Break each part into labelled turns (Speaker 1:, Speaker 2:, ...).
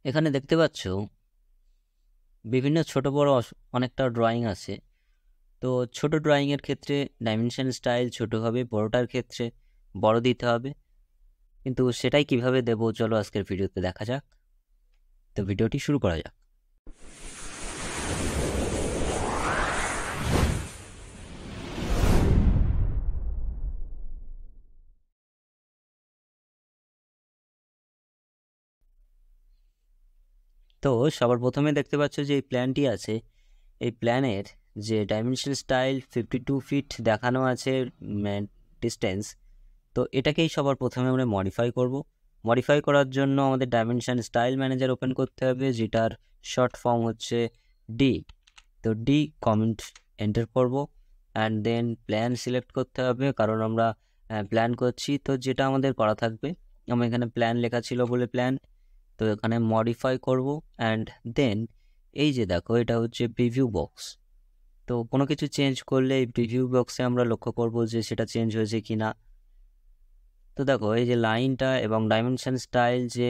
Speaker 1: এখানে দেখতে পাচ্ছ বিভিন্ন ছোট বড় অনেকটা ড্রয়িং আছে। তো ছোট ড্রয়িংয়ের ক্ষেত্রে ডাইমেনশন স্টাইল ছোট হবে, বড়টার ক্ষেত্রে বড় দিতে হবে। কিন্তু সেটাই কিভাবে দেবো চলো আজকের ভিডিওতে দেখা যাক। তো ভিডিওটি শুরু করা যাক। তো সবার প্রথমে দেখতে পাচ্ছ যে এই প্ল্যানটি আছে, এই প্ল্যানের যে ডাইমেনশন স্টাইল 52 ফিট দেখানো আছে ডিস্টেন্স। তো এটাকেই সবার প্রথমে আমরা মডিফাই করব। মডিফাই করার জন্য আমাদের ডাইমেনশন স্টাইল ম্যানেজার ওপেন করতে হবে, যেটার শর্ট ফর্ম হচ্ছে ডি। তো ডি কমেন্ট এন্টার করব অ্যান্ড দেন প্ল্যান সিলেক্ট করতে হবে, কারণ আমরা প্ল্যান করছি। তো যেটা আমাদের করা থাকবে, আমার এখানে প্ল্যান লেখা ছিল বলে প্ল্যান, তো এখানে মডিফাই করব অ্যান্ড দেন এই যে দেখো এটা হচ্ছে প্রিভিউ বক্স। তো কোনো কিছু চেঞ্জ করলে এই প্রিভিউ বক্সে আমরা লক্ষ্য করব যে সেটা চেঞ্জ হয়েছে কি না। তো দেখো এই যে লাইনটা এবং ডাইমেনশন স্টাইল যে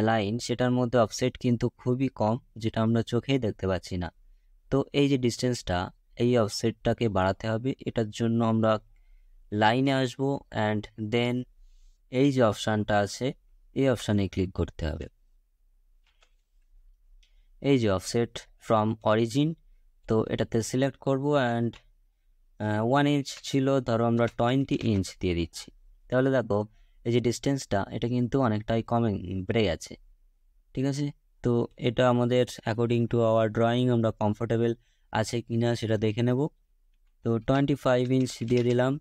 Speaker 1: লাইন, সেটার মধ্যে অফসেট কিন্তু খুবই কম, যেটা আমরা চোখেই দেখতে পাচ্ছি না। তো এই যে ডিস্টেন্সটা, এই অফসেটটাকে বাড়াতে হবে। এটার জন্য আমরা লাইনে আসবো অ্যান্ড দেন এই যে অপশানটা আছে, এই অপশানে ক্লিক করতে হবে। এই যে অফসেট ফ্রম অরিজিন, তো এটাতে সিলেক্ট করব অ্যান্ড 1 ইঞ্চ ছিল, ধরো আমরা 20 ইঞ্চ দিয়ে দিচ্ছি। তাহলে দেখো এই যে ডিস্টেন্সটা, এটা কিন্তু অনেকটাই বেড়ে গেছে। ঠিক আছে, তো এটা আমাদের অ্যাকর্ডিং টু আওয়ার ড্রয়িং আমরা কমফোর্টেবল আছে কি না সেটা দেখে নেব। তো 25 ইঞ্চ দিয়ে দিলাম,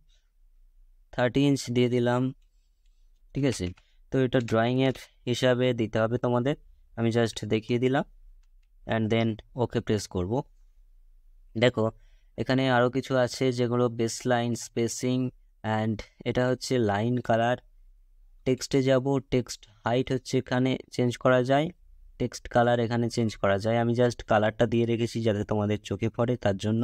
Speaker 1: 30 ইঞ্চ দিয়ে দিলাম। ঠিক আছে, তো এটা ড্রয়িংয়ের হিসাবে দিতে হবে তোমাদের, আমি জাস্ট দেখিয়ে দিলাম অ্যান্ড দেন ওকে প্রেস করব। দেখো এখানে আরও কিছু আছে, যেগুলো বেস লাইন স্পেসিং অ্যান্ড এটা হচ্ছে লাইন কালার। টেক্সটে যাব, টেক্সট হাইট হচ্ছে এখানে চেঞ্জ করা যায়, টেক্সট কালার এখানে চেঞ্জ করা যায়। আমি জাস্ট কালারটা দিয়ে রেখেছি যাতে তোমাদের চোখে পড়ে, তার জন্য।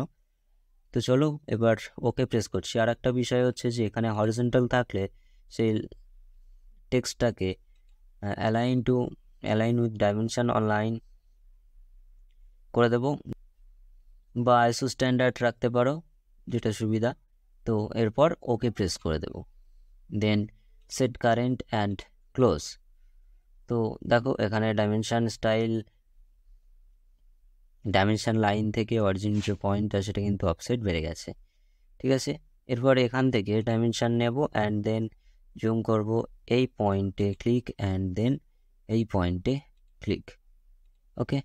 Speaker 1: তো চলো এবার ওকে প্রেস করছি। আর একটা বিষয় হচ্ছে যে এখানে হরিজন্টাল থাকলে সেই টেক্সটটাকে অ্যালাইন উইথ ডাইমেনশন অনলাইন করে দেব, বা আইসো স্ট্যান্ডার্ড রাখতে পারো, যেটা সুবিধা। তো এরপর ওকে প্রেস করে দেব, দেন সেট কারেন্ট অ্যান্ড ক্লোজ। তো দেখো এখানে ডাইমেনশন লাইন থেকে অরিজিন যে পয়েন্টটা, সেটা কিন্তু অফসেট বেড়ে গেছে। ঠিক আছে, এরপর এখান থেকে ডাইমেনশন নেব অ্যান্ড দেন জুম করব, এই পয়েন্টে ক্লিক অ্যান্ড দেন এই পয়েন্টে ক্লিক। ওকে,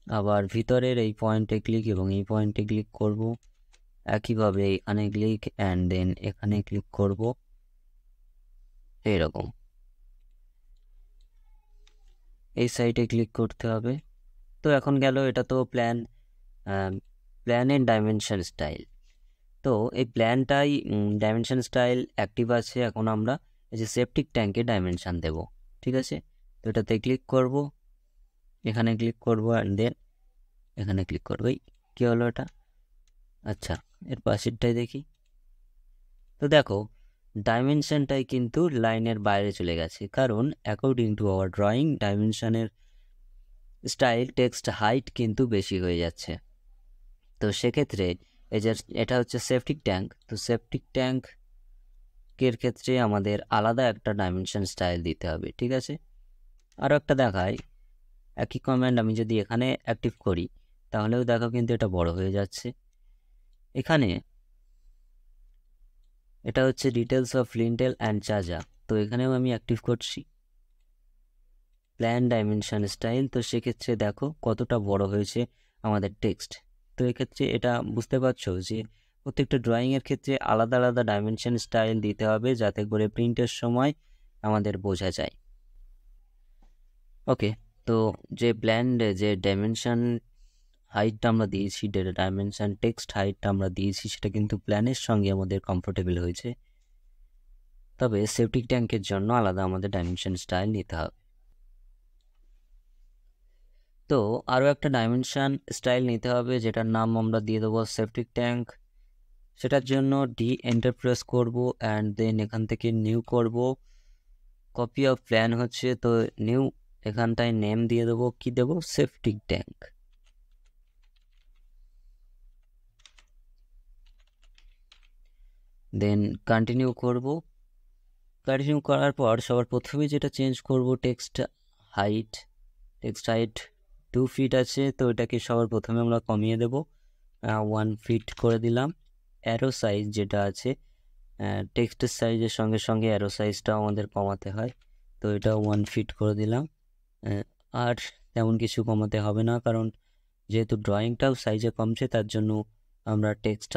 Speaker 1: আবার ভিতরের এই পয়েন্টে ক্লিক এবং এই পয়েন্টে ক্লিক করব, একইভাবে এখানে ক্লিক অ্যান্ড দেন এখানে ক্লিক করব, এইরকম এই সাইডে ক্লিক করতে হবে। তো এখন গেল, এটা তো প্ল্যানের ডাইমেনশন স্টাইল। তো এই প্ল্যানটাই ডাইমেনশন স্টাইল অ্যাক্টিভ আছে। এখন আমরা এই যে সেপটিক ট্যাঙ্কে ডাইমেনশন দেব। ঠিক আছে, তো এটাতে ক্লিক করব, এখানে ক্লিক করব অ্যান্ড দেন এখানে ক্লিক করব। এই কী হলো এটা? আচ্ছা, এর পাশেরটাই দেখি। তো দেখো ডাইমেনশনটাই কিন্তু লাইনের বাইরে চলে গেছে, কারণ অ্যাকর্ডিং টু আওয়ার ড্রয়িং ডাইমেনশনের স্টাইল টেক্সট হাইট কিন্তু বেশি হয়ে যাচ্ছে। তো সেক্ষেত্রে এই যে এটা হচ্ছে সেপটিক ট্যাঙ্ক, তো সেপটিক ট্যাঙ্কের ক্ষেত্রে আমাদের আলাদা একটা ডাইমেনশন স্টাইল দিতে হবে। ঠিক আছে, আরও একটা দেখাই, একই কমান্ড আমি যদি এখানে অ্যাক্টিভ করি, তাহলেও দেখো কিন্তু এটা বড় হয়ে যাচ্ছে। এখানে এটা হচ্ছে ডিটেলস অফ লিন্টেল অ্যান্ড চাজা, তো এখানেও আমি অ্যাক্টিভ করছি প্ল্যান ডাইমেনশন স্টাইল। তো সেক্ষেত্রে দেখো কতটা বড় হয়েছে আমাদের টেক্সট। তো এক্ষেত্রে এটা বুঝতে পারছো যে প্রত্যেকটা ড্রয়িংয়ের ক্ষেত্রে আলাদা আলাদা ডাইমেনশন স্টাইল দিতে হবে, যাতে করে প্রিন্টের সময় আমাদের বোঝা যায়। ওকে, তো যে যে ডাইমেনশন হাইটটা আমরা দিয়েছি, ডাইমেনশন টেক্সট হাইটটা আমরা দিয়েছি, সেটা কিন্তু প্ল্যানের সঙ্গে আমাদের কমফোর্টেবল হয়েছে। তবে সেপটিক ট্যাঙ্কের জন্য আলাদা আমাদের ডাইমেনশন স্টাইল নিতে হবে। তো আরও একটা ডাইমেনশন স্টাইল নিতে হবে, যেটার নাম আমরা দিয়ে দেবো সেপটিক ট্যাঙ্ক। সেটার জন্য ডি এন্টার প্রেস করবো অ্যান্ড দেন এখান থেকে নিউ করব, কপি অফ প্ল্যান হচ্ছে, তো নিউ এখানটায় নেম দিয়ে দেবো, কি দেবো, সেপটিক ট্যাঙ্ক। দেন কন্টিনিউ করব। কন্টিনিউ করার পর সবার প্রথমে যেটা চেঞ্জ করব, টেক্সট হাইট। 2 ফিট আছে, তো এটাকে সবার প্রথমে আমরা কমিয়ে দেব, 1 ফিট করে দিলাম। অ্যারো সাইজ যেটা আছে, টেক্সটের সাইজের সঙ্গে সঙ্গে অ্যারো সাইজটাও আমাদের কমাতে হয়, তো এটা 1 ফিট করে দিলাম। আর তেমন কিছু কমাতে হবে না, কারণ যেহেতু ড্রয়িংটাও সাইজে কমছে, তার জন্য আমরা টেক্সট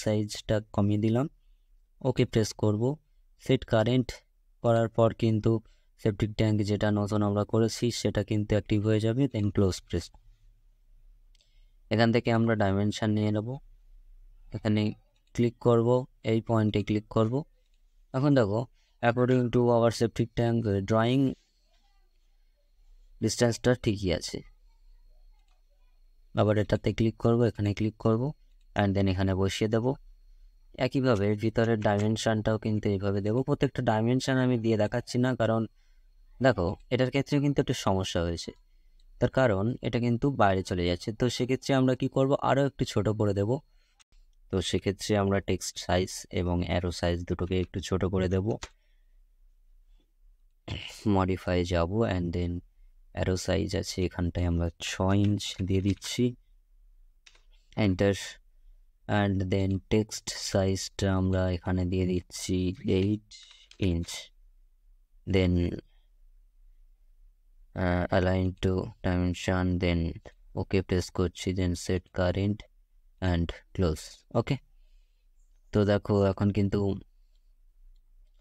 Speaker 1: সাইজটা কমিয়ে দিলাম। ওকে প্রেস করব। সেট কারেন্ট করার পর কিন্তু সেপটিক ট্যাঙ্ক যেটা নতুন আমরা করেছি সেটা কিন্তু অ্যাক্টিভ হয়ে যাবে। দেন ক্লোজ প্রেস। এখান থেকে আমরা ডাইমেনশন নিয়ে নেব, এখানে ক্লিক করব, এই পয়েন্টে ক্লিক করব। এখন দেখো, according to our septic tank drawing ডিস্টেন্সটা ঠিকই আছে। আবার এটাতে ক্লিক করব, এখানে ক্লিক করব, অ্যান্ড দেন এখানে বসিয়ে দেব। একইভাবে ভিতরের ডাইমেনশনটাও কিন্তু এইভাবে দেবো। প্রত্যেকটা ডাইমেনশন আমি দিয়ে দেখাচ্ছি না, কারণ দেখো এটার ক্ষেত্রে কিন্তু একটা সমস্যা হয়েছে। তার কারণ এটা কিন্তু বাইরে চলে যাচ্ছে, তো সেক্ষেত্রে আমরা কি করব, আরও একটু ছোট করে দেব। তো সেক্ষেত্রে আমরা টেক্সট সাইজ এবং অ্যারো সাইজ দুটোকে একটু ছোট করে দেব। মডিফাই যাব, অ্যান্ড দেন অ্যারো সাইজ আছে এখানটায় আমরা 6 ইঞ্চ দিয়ে দিচ্ছি, এন্টার। অ্যান্ড দেন টেক্সট সাইজটা আমরা এখানে দিয়ে দিচ্ছি 8 inch. Then align to dimension, then okay press করছি, then set current and close. Okay, তো দেখো এখন কিন্তু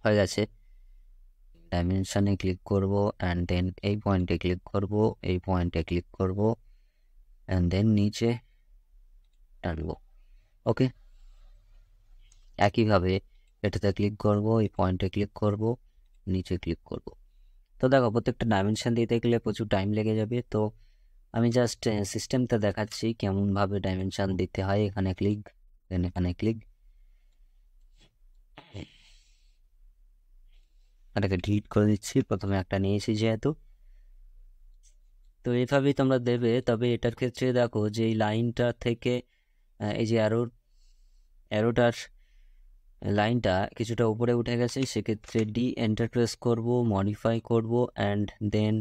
Speaker 1: হয়ে গেছে। ডাইমেনশনে ক্লিক করব, অ্যান্ড দেন এই পয়েন্টে ক্লিক করব, এই পয়েন্টে ক্লিক করব, অ্যান্ড দেন নিচে টানবো। ওকে, একইভাবে এটাতে ক্লিক করব, এই পয়েন্টে ক্লিক করব, নিচে ক্লিক করব। তো দেখো প্রত্যেকটা ডাইমেনশন দিতে গেলে প্রচুর টাইম লেগে যাবে, তো আমি জাস্ট সিস্টেমটা দেখাচ্ছি কেমনভাবে ডাইমেনশন দিতে হয়। এখানে ক্লিক, দেন এখানে ক্লিক, এটাকে ডিলিট করে দিচ্ছি, প্রথমে একটা নিয়েছি যেহেতু। তো এইভাবেই তোমরা দেবে। তবে এটার ক্ষেত্রে দেখো যে এই লাইনটা থেকে এই যে অ্যারোটার লাইনটা কিছুটা উপরে উঠে গেছে, সেক্ষেত্রে এন্টার প্রেস করব, মডিফাই করব, অ্যান্ড দেন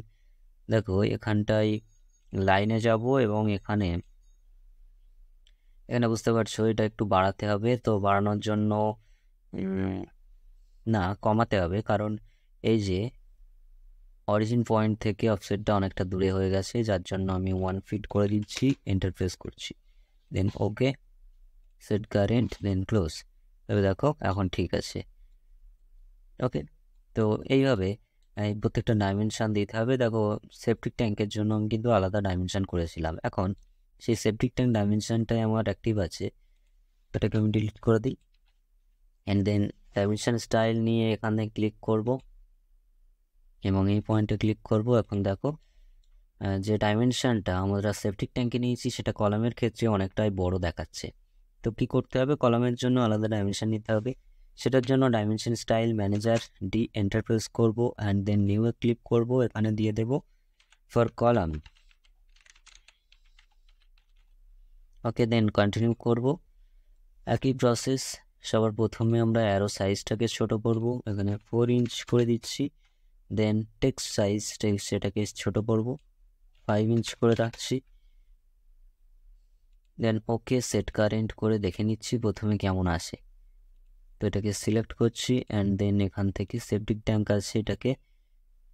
Speaker 1: দেখো এখানটায় লাইনে যাব এবং এখানে বুঝতে পারছো এটা একটু বাড়াতে হবে। তো বাড়ানোর জন্য না, কমাতে হবে, কারণ এই যে অরিজিন পয়েন্ট থেকে অফসেটটা অনেকটা দূরে হয়ে গেছে, যার জন্য আমি 1 ফিট করে দিচ্ছি, এন্টার প্রেস করছি, দেন ওকে, সেট কারেন্ট, দেন ক্লোজ। তবে দেখো এখন ঠিক আছে। ওকে, তো এইভাবে প্রত্যেকটা ডাইমেনশন দিতে হবে। দেখো সেপটিক ট্যাঙ্কের জন্য আমি কিন্তু আলাদা ডাইমেনশন করেছিলাম, এখন সেই সেপটিক ট্যাঙ্ক ডাইমেনশনটাই আমার অ্যাক্টিভ আছে, এটাকে আমি ডিলিট করে দিই। অ্যান্ড দেন ডাইমেনশন স্টাইল নিয়ে এখানে ক্লিক করব এবং এই পয়েন্টে ক্লিক করব। এখন দেখো যে ডাইমেনশনটা আমরা সেপটিক ট্যাঙ্কে নিয়েছি সেটা কলামের ক্ষেত্রে অনেকটাই বড় দেখাচ্ছে। তো কি করতে হবে, কলামের জন্য আলাদা ডাইমেনশন নিতে হবে। সেটার জন্য dimension style manager enter press করব, and then new A click করব, এখানে দিয়ে দেব for column. Okay, then continue করব। একই প্রসেস, সবার প্রথমে আমরা অ্যারো সাইজটাকে ছোট করব, এখানে 4 ইঞ্চ করে দিচ্ছি। দেন টেক্সট সাইজ সেটাকে ছোট করব, 5 ইঞ্চ করে রাখছি। দেন ওকে, সেট কারেন্ট করে দেখে নিচ্ছি প্রথমে কেমন আসে। তো এটাকে সিলেক্ট করছি, অ্যান্ড দেন এখান থেকে সেপটিক ট্যাঙ্ক আছে এটাকে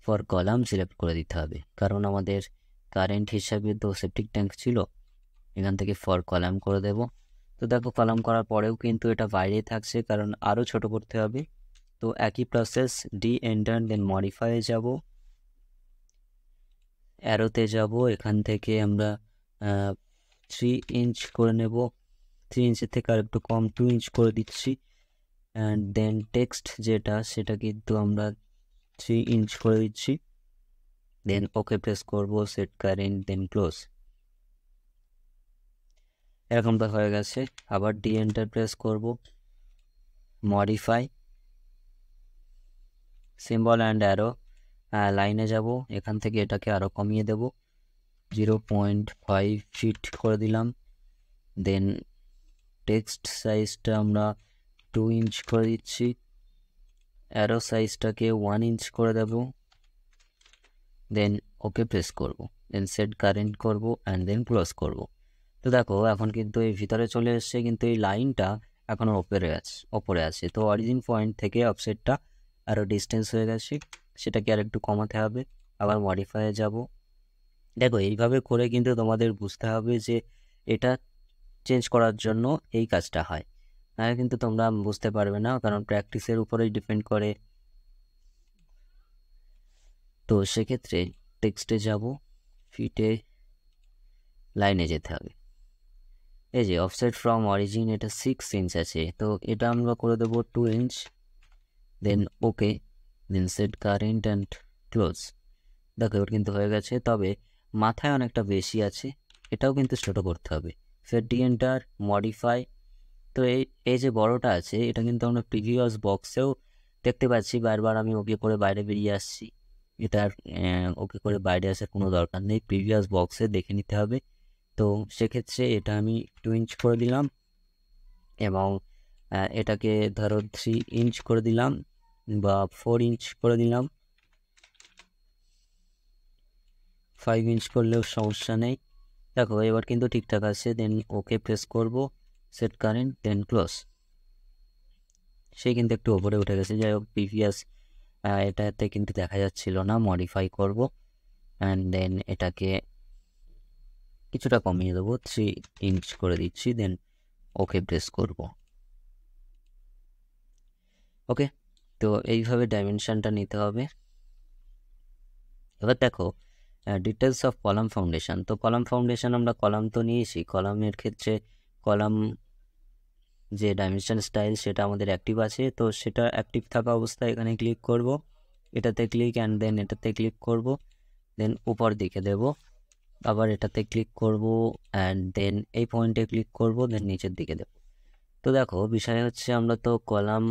Speaker 1: ফর কলাম সিলেক্ট করে দিতে হবে, কারণ আমাদের কারেন্ট হিসাবে তো সেপটিক ট্যাঙ্ক ছিল। এখান থেকে ফর কলাম করে দেব। তো দেখো কলাম করার পরেও কিন্তু এটা বাইরে থাকছে, কারণ আরও ছোট করতে হবে। তো একই প্রসেস, এন্টার, দেন মডিফাই যাব, অ্যারোতে যাব, এখান থেকে আমরা 3 ইঞ্চ করে নেব, 3 ইঞ্চের থেকে আর একটু কম 2 ইঞ্চ করে দিচ্ছি। অ্যান্ড দেন টেক্সট যেটা সেটা কিন্তু আমরা 3 ইঞ্চ করে দিচ্ছি। দেন ওকে প্রেস করব, সেট কারেন্ট, দেন ক্লোজ। এরকমটা হয়ে গেছে। আবার এন্টার প্রেস করব, মডিফাই, সিম্বল অ্যান্ড অ্যারো, লাইনে যাব, এখান থেকে এটাকে আরও কমিয়ে দেব, 0.5 ফিট করে দিলাম। দেন টেক্সট সাইজটা আমরা 2 ইঞ্চ করে দিচ্ছি, অ্যারো সাইজটাকে 1 ইঞ্চ করে দেব, দেন ওকে প্রেস করব, দেন সেট কারেন্ট করব অ্যান্ড দেন ক্লোজ করব। তো দেখো এখন কিন্তু এই ভিতরে চলে এসছে, কিন্তু এই লাইনটা এখনও ওপরে আছে। তো অরিজিন পয়েন্ট থেকে অফসেটটা আরও ডিস্টেন্স হয়ে গেছে, সেটাকে আর একটু কমাতে হবে। আবার মডিফাইয়ে যাব। দেখো এইভাবে করে কিন্তু তোমাদের বুঝতে হবে যে এটা চেঞ্জ করার জন্য এই কাজটা হয়, নাহলে কিন্তু তোমরা বুঝতে পারবে না, কারণ প্র্যাকটিসের উপরেই ডিপেন্ড করে। তো সেক্ষেত্রে টেক্সটে যাব, ফিটে লাইনে যেতে হবে। এই যে অফসেট ফ্রম অরিজিন এটা 6 ইঞ্চ আছে, তো এটা আমরা করে দেবো 2 inch, then okay, then set current and close. দেখো এবার কিন্তু হয়ে গেছে, তবে মাথায় অনেকটা বেশি আছে, এটাও কিন্তু ছোটো করতে হবে। ফের এন্টার মডিফাই। তো এই যে বড়টা আছে এটা কিন্তু আমরা প্রিভিয়াস বক্সেও দেখতে পাচ্ছি, বারবার আমি ওকে করে বাইরে বেরিয়ে আসছি। এটার ওকে করে বাইরে আসার কোনো দরকার নেই, প্রিভিয়াস বক্সে দেখে নিতে হবে। তো সেক্ষেত্রে এটা আমি 2 ইঞ্চ করে দিলাম, এবং এটাকে ধরো 3 ইঞ্চ করে দিলাম বা 4 ইঞ্চ করে দিলাম, 5 ইঞ্চ করলেও সমস্যা নেই। দেখো এবার কিন্তু ঠিকঠাক আছে। দেন ওকে প্রেস করব, সেট কারেন্ট, দেন ক্লোজ। সে কিন্তু একটু ওপরে উঠে গেছে, যাই হোক প্রিভিয়াস এটাতে কিন্তু দেখা যাচ্ছিল না। মডিফাই করব অ্যান্ড দেন এটাকে কিছুটা কমিয়ে দেবো, 3 ইঞ্চ করে দিচ্ছি, দেন ওকে প্রেস করব। ওকে, তো এইভাবে ডাইমেনশনটা নিতে হবে। এবার দেখো ডিটেলস অফ কলাম ফাউন্ডেশন। তো কলাম ফাউন্ডেশন আমরা কলাম তো নিয়েছি, কলামের ক্ষেত্রে কলাম যে ডাইমেনশন স্টাইল সেটা আমাদের অ্যাক্টিভ আছে, তো সেটা অ্যাক্টিভ থাকা অবস্থায় এখানে ক্লিক করব, এটাতে ক্লিক অ্যান্ড দেন এটাতে ক্লিক করব, দেন উপর দিকে দেব, আবার এটাতে ক্লিক করব অ্যান্ড দেন এই পয়েন্টে ক্লিক করব, দেন নিচের দিকে দেব। তো দেখো বিষয় হচ্ছে আমরা তো কলাম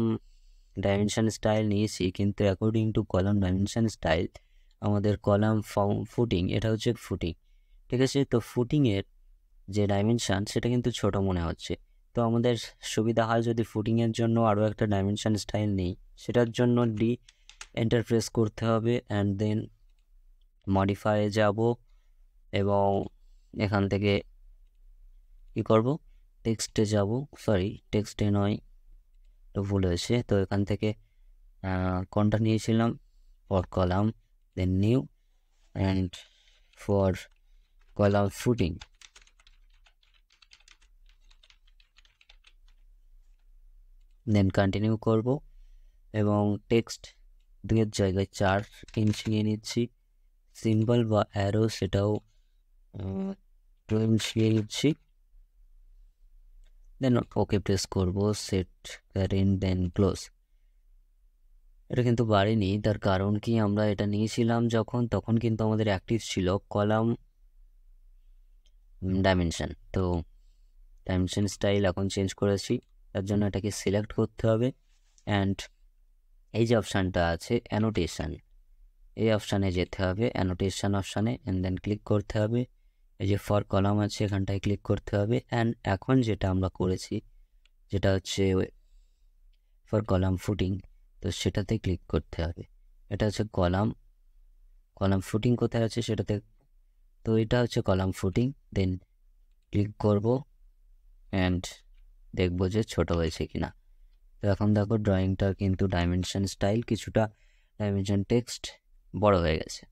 Speaker 1: ডাইমেনশন স্টাইল নিয়েছি, কিন্তু according to column dimension style আমাদের কলাম ফুটিং, এটা হচ্ছে ফুটিং, ঠিক আছে। তো ফুটিংয়ের যে ডাইমেনশান সেটা কিন্তু ছোট মনে হচ্ছে, তো আমাদের সুবিধা হয় যদি ফুটিংয়ের জন্য আরও একটা ডাইমেনশন স্টাইল নেই। সেটার জন্য এন্টার প্রেস করতে হবে অ্যান্ড দেন মডিফাইয়ে যাব, এবং এখান থেকে কী করব, টেক্সটে যাব, সরি টেক্সটে নয়, তো ভুল হয়েছে। তো এখান থেকে কোনটা নিয়েছিলাম, for column, then new and for column footing, then continue করব, এবং টেক্সট 2-এর জায়গায় 4 ইঞ্চ নিয়ে নিচ্ছি। সিম্বল বা অ্যারো সেটাও 2 ইঞ্চ নিয়ে নিচ্ছি, দেন ওকে প্রেস করব, সেট কারেন্ট, দেন ক্লোজ। এটা কিন্তু বাড়েনি, তার কারণ কি, আমরা এটা নিয়েছিলাম তখন কিন্তু আমাদের অ্যাক্টিভ ছিল কলাম ডাইমেনশন। তো ডাইমেনশন স্টাইল এখন চেঞ্জ করেছি, তার জন্য এটাকে সিলেক্ট করতে হবে অ্যান্ড এই যে অপশানটা আছে অ্যানোটেশন, এই অপশানে যেতে হবে, অ্যানোটেশন অপশানে, অ্যান্ড দেন ক্লিক করতে হবে। এই যে ফর কলাম আছে এখানটায় ক্লিক করতে হবে, অ্যান্ড এখন যেটা আমরা করেছি যেটা হচ্ছে ফর কলাম ফুটিং, তো সেটাতে ক্লিক করতে হবে। এটা হচ্ছে কলাম ফুটিং কোথায় আছে সেটাতে, তো এটা হচ্ছে কলাম ফুটিং, দেন ক্লিক করব অ্যান্ড দেখবো যে ছোট হয়েছে কিনা। তো এখন দেখো ড্রয়িংটার কিন্তু ডাইমেনশন স্টাইল কিছুটা, ডাইমেনশন টেক্সট বড় হয়ে গেছে।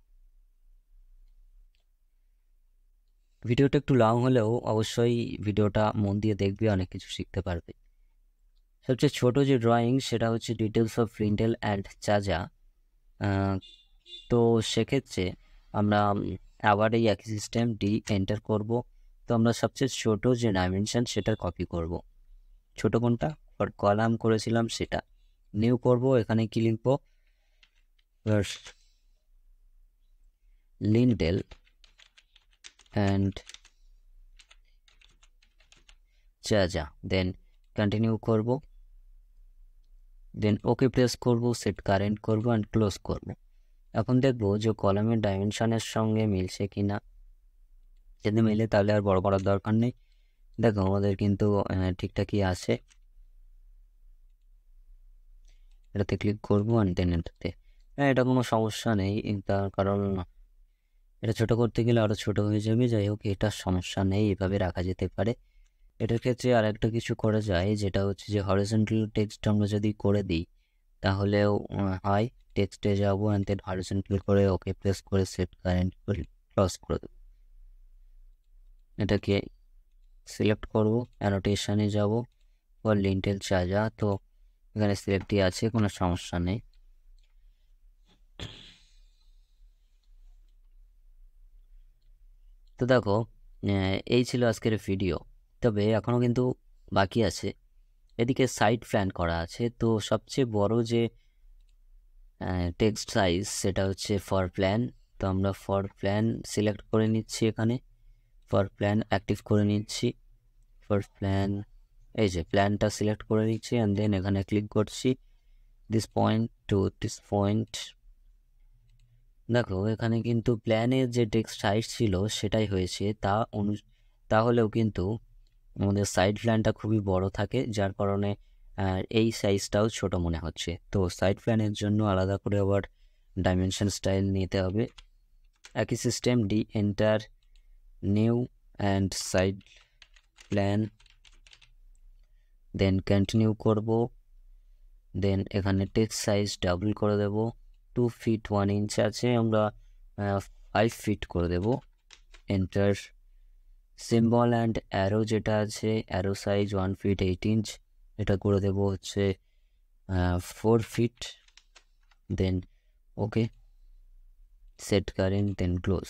Speaker 1: ভিডিওটা একটু লং হলেও অবশ্যই ভিডিওটা মন দিয়ে দেখবে, অনেক কিছু শিখতে পারবে। সবচেয়ে ছোট যে ড্রয়িং সেটা হচ্ছে ডিটেলস অফ রিন্টেল অ্যান্ড চাজা। তো সেক্ষেত্রে আমরা আবার এই একই সিস্টেম এন্টার করব। তো আমরা সবচেয়ে ছোট যে ডাইমেনশন সেটা কপি করব। ছোট কোনটা, ফর কলাম করেছিলাম সেটা, নিউ করব, এখানে কি লিখব, লিন্টেল অ্যান্ড চাজা, দেন কন্টিনিউ করব, দেন ওকে প্রেস করব, সেট কারেন্ট করব অ্যান্ড ক্লোজ করব। এখন দেখবো যে কলামের ডাইমেনশনের সঙ্গে মিলছে কি না। যদি মিলে তাহলে আর বড় করার দরকার নেই। দেখো আমাদের কিন্তু ঠিকঠাকই আছে। এটাতে ক্লিক করবো অ্যান্ড দেন এটাতে, এটা কোনো সমস্যা নেই। তার কারণ এটা ছোট করতে গেলে আরও ছোট হয়ে যাবে। যাই হোক, এটা সমস্যা নেই, এভাবে রাখা যেতে পারে। এটার ক্ষেত্রে আর একটা কিছু করা যায়, যেটা হচ্ছে যে হরিজন্টাল টেক্সট আমরা যদি করে দিই তাহলেও হয়। টেক্সটে যাবো অ্যান্ড দেন হরিজন্টাল করে ওকে প্রেস করে সেট কারেন্ট করে ক্লোজ করে দেবো। এটাকে সিলেক্ট করব, অ্যানোটেশনে যাব, ফর লিন্টেল চাজা, তো এখানে সিলেক্টই আছে, কোনো সমস্যা নেই। তো দেখো এই ছিল আজকের ভিডিও, তবে এখনও কিন্তু বাকি আছে। এদিকে সাইড প্ল্যান করা আছে। তো সবচেয়ে বড় যে টেক্সট সাইজ সেটা হচ্ছে ফর প্ল্যান। তো আমরা ফর প্ল্যান সিলেক্ট করে নিচ্ছি, এখানে ফর প্ল্যান অ্যাক্টিভ করে নিচ্ছি। ফর প্ল্যান, এই যে প্ল্যানটা সিলেক্ট করে নিচ্ছি অ্যান্ড দেন এখানে ক্লিক করছি this point to this point. দেখো এখানে কিন্তু প্ল্যানের যে টেক্সট সাইজ ছিল সেটাই হয়েছে, তাহলেও কিন্তু আমাদের সাইড প্ল্যানটা খুবই বড় থাকে, যার কারণে এই সাইজটাও ছোট মনে হচ্ছে। তো সাইড প্ল্যানের জন্য আলাদা করে আবার ডাইমেনশন স্টাইল নিতে হবে। একই system, D enter new and side plan, then continue করব। দেন এখানে টেক্সট সাইজ ডাবল করে দেব। 2 feet 1 inch আছে, আমরা 5 feet করে দেব। এন্টার। সিম্বল অ্যান্ড অ্যারো যেটা আছে, অ্যারো সাইজ 1 feet 8 inch, এটা করে দেব হচ্ছে 4 feet। দেন ওকে, সেট কারেন্ট, দেন ক্লোজ।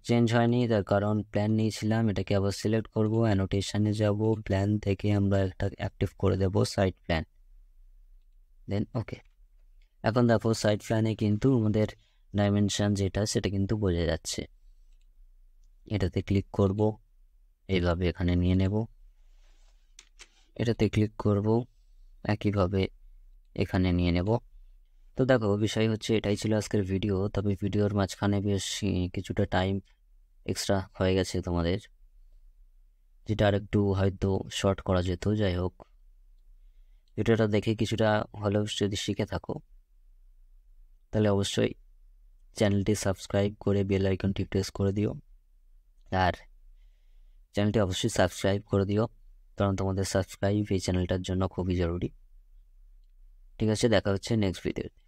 Speaker 1: চেঞ্জ হয়নি, তার কারণ প্ল্যান নিয়েছিলাম। এটাকে আবার সিলেক্ট করব, অ্যানোটেশনে যাব, প্ল্যান থেকে আমরা একটা অ্যাক্টিভ করে দেব সাইড প্ল্যান, দেন ওকে। এখন দেখো সাইড প্ল্যানে কিন্তু আমাদের ডাইমেনশন যেটা সেটা কিন্তু বোঝা যাচ্ছে। এটাতে ক্লিক করব, এইভাবে এখানে নিয়ে নেব। এটাতে ক্লিক করব, একইভাবে এখানে নিয়ে নেব। তো দেখো বিষয় হচ্ছে এটাই ছিল আজকের ভিডিও। তবে ভিডিওর মাঝখানে বেশ কিছুটা টাইম এক্সট্রা হয়ে গেছে তোমাদের, যেটা আর একটু হয়তো শর্ট করা যেত। যাই হোক, ভিডিওটা দেখে কিছুটা হলেও যদি শিখে থাকো তাহলে অবশ্যই চ্যানেলটি সাবস্ক্রাইব করে বেল আইকনটি প্রেস করে দিও। আর চ্যানেলটি অবশ্যই সাবস্ক্রাইব করে দিও, কারণ তোমাদের সাবস্ক্রাইব এই চ্যানেলটার জন্য খুবই জরুরি। ঠিক আছে, দেখা হচ্ছে নেক্সট ভিডিওতে।